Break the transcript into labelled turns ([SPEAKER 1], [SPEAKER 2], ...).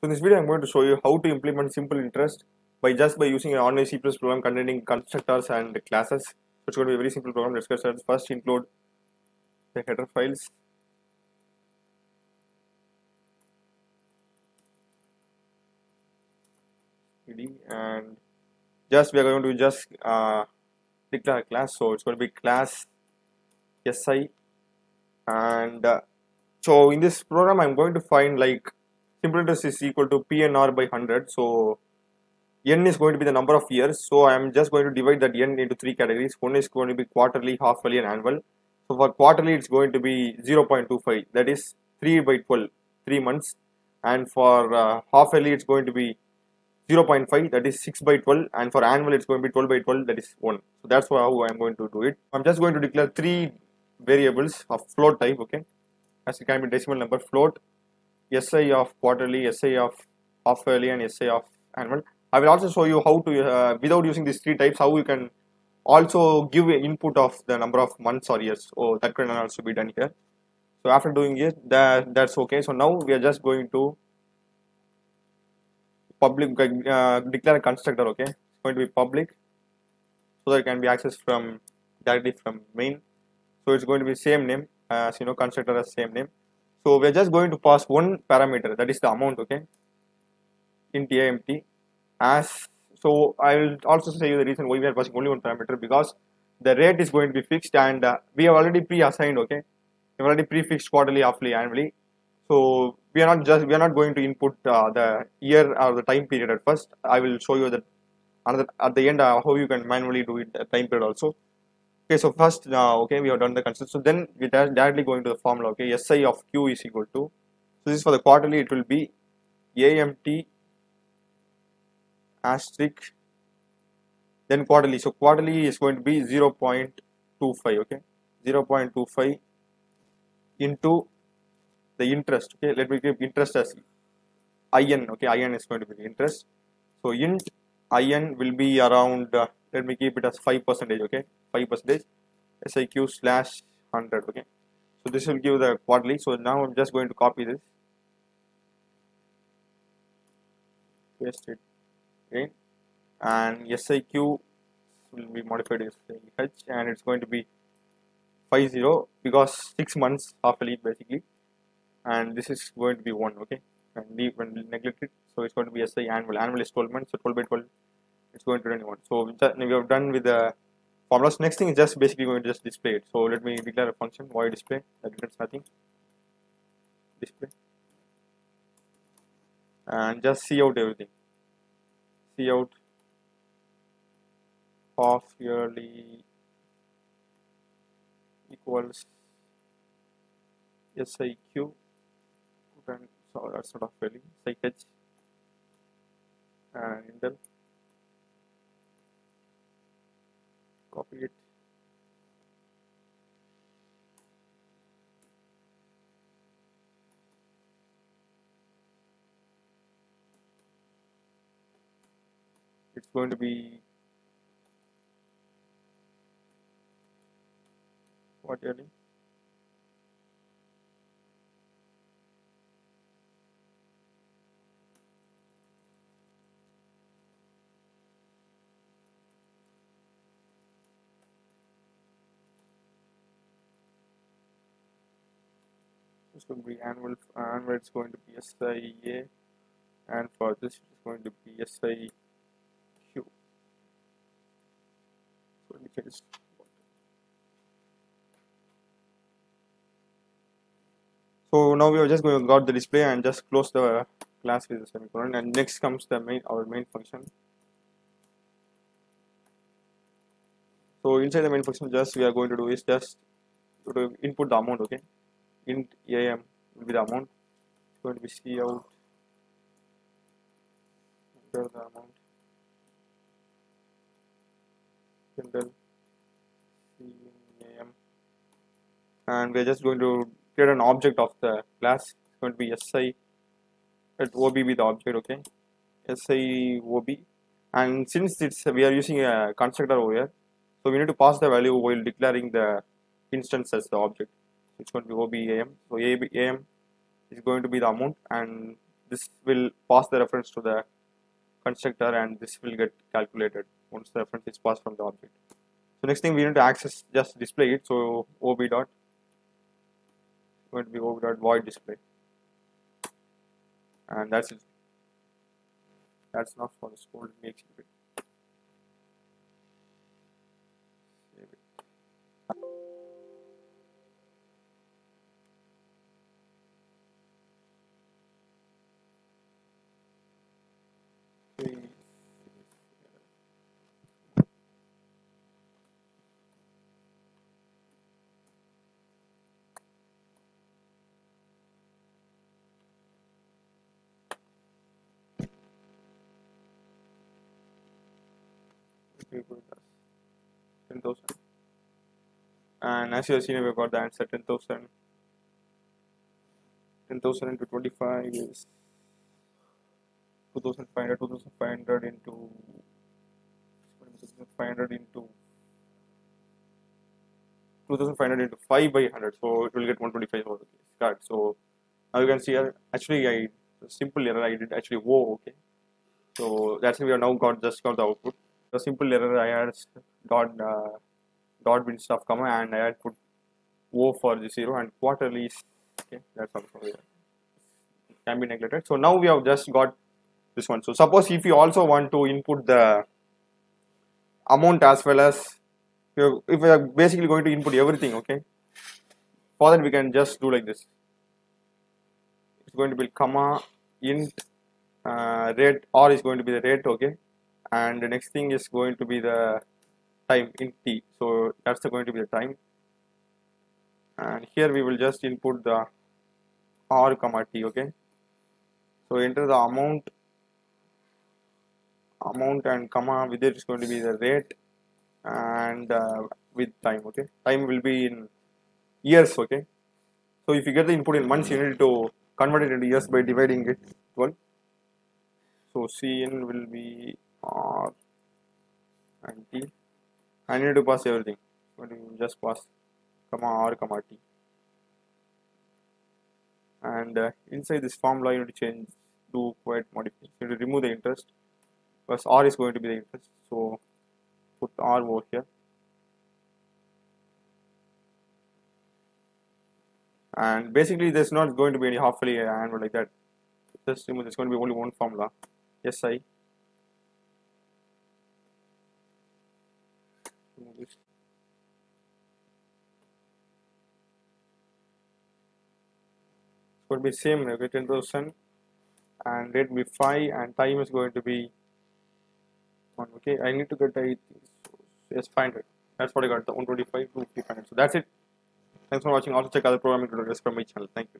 [SPEAKER 1] So in this video, I'm going to show you how to implement simple interest by using an ordinary C++ program containing constructors and classes. So it's going to be a very simple program. Let's get started. First, include the header files. And we are going to declare a class. So it's going to be class SI. And so in this program, I'm going to find like simple interest is equal to PNR by 100. So n is going to be the number of years, so I am just going to divide that n into three categories. One is going to be quarterly, half yearly, and annual. So for quarterly, it's going to be 0.25, that is 3 by 12, 3 months. And for half yearly, it's going to be 0.5, that is 6 by 12. And for annual, it's going to be 12 by 12, that is 1. So that's how I'm going to do it. I'm just going to declare three variables of float type, okay, as it can be decimal number, float, SI of quarterly, SI of half yearly, and SI of annual. I will also show you how to, without using these three types, how you can also give an input of the number of months or years. So that can also be done here. So after doing it, that's okay. So now we are just going to declare a constructor. Okay, it's going to be public, so that it can be accessed directly from main. So it's going to be same name as constructor has same name. So we are just going to pass one parameter, that is the amount. Okay, int AMT. So I will also say you the reason why we are passing only one parameter, because the rate is going to be fixed, and we have already pre-assigned. Okay, we have already prefixed quarterly, halfly, annually. So we are not going to input the year or the time period at first. I will show you that at the end how you can manually do it at time period also. Okay, so first okay, we have done the construct. So then we are directly going to the formula. Okay, SI of Q is equal to, so this is for the quarterly, it will be AMT asterisk then quarterly. So quarterly is going to be 0.25. okay, 0.25 into the interest. Okay, let me keep interest as IN. Okay, IN is going to be the interest. So int IN will be around let me keep it as 5%. Okay, 5% SIQ slash 100. Okay, so this will give the quarterly. So now I'm just going to copy this, paste it again, and SIQ will be modified as H, and it's going to be 50 because 6 months halfly basically, and this is going to be 1. Okay, and we neglect it, so it's going to be SI annual. Annual is 12 months, so 12 by 12, it's going to 21. So we have done with the formulas. Next thing is just basically going to just display it. So let me declare a function void display that returns nothing, display, and just see out everything. See out half yearly equals SIQ, and so that's not fairly SIH and Intel, copy it, it's going to be what yearly, it's going to be annual. Annual it's going to be SIA, and for this it's going to be SIQ. So let me change this. So now we are just going to got the display and just close the class with the semicolon, and next comes the our main function. So inside the main function, we are going to do is just to input the amount. Okay, int AM will be the amount. It's going to be C out, enter the amount, enter CAM, and we are just going to create an object of the class. It's going to be SI, let OB be the object. Okay, SI OB, and since we are using a constructor over here, so we need to pass the value while declaring the instance as the object. It's going to be OBAM. So AM is going to be the amount, and this will pass the reference to the constructor, and this will get calculated once the reference is passed from the object. So next thing we need to access, just display it. So ob dot, going to be ob dot void display, and that's it. That's enough for this code. Makes it. Save it. Okay. Okay, good. 10,000. And as you have seen, we've got the answer 10,000. 10,000 into 25 is 2,500. 2,500 into 2,500 into 2,500 into 5 by 100. So it will get 125 over the card. So now you can see here, actually I simple error I did actually whoa, okay. So that's why we have now just got the output. The simple error I had dot bin stuff comma, and I had put O for the 0 and quarterly is okay. That's also here. Can be neglected. So now we have just got this one. So suppose if you also want to input the amount as well as if we are basically going to input everything, okay. For that we can just do like this. It's going to be comma int rate, or is going to be the rate, okay, and the next thing is going to be the time int t. So that's going to be the time, and here we will just input the r comma t, okay. So enter the amount and comma, with it is going to be the rate, and with time, okay. Time will be in years, okay. So if you get the input in months, you need to convert it into years by dividing it 12. So Cn will be R and T. I need to pass everything. So you just pass comma R comma T. And inside this formula, you need to do quite modification. You need to remove the interest, because R is going to be the interest. So put R over here. And basically, there's not going to be any half-yearly annual like that. Just remove. There's going to be only one formula. SI. Remove this. It's going to be same. Okay, 10,000, and rate will be 5, and time is going to be 1. Okay, I need to get the yes 500. That's what I got. The 125 to 500. So that's it. Thanks for watching. Also check other programming tutorials from my channel. Thank you.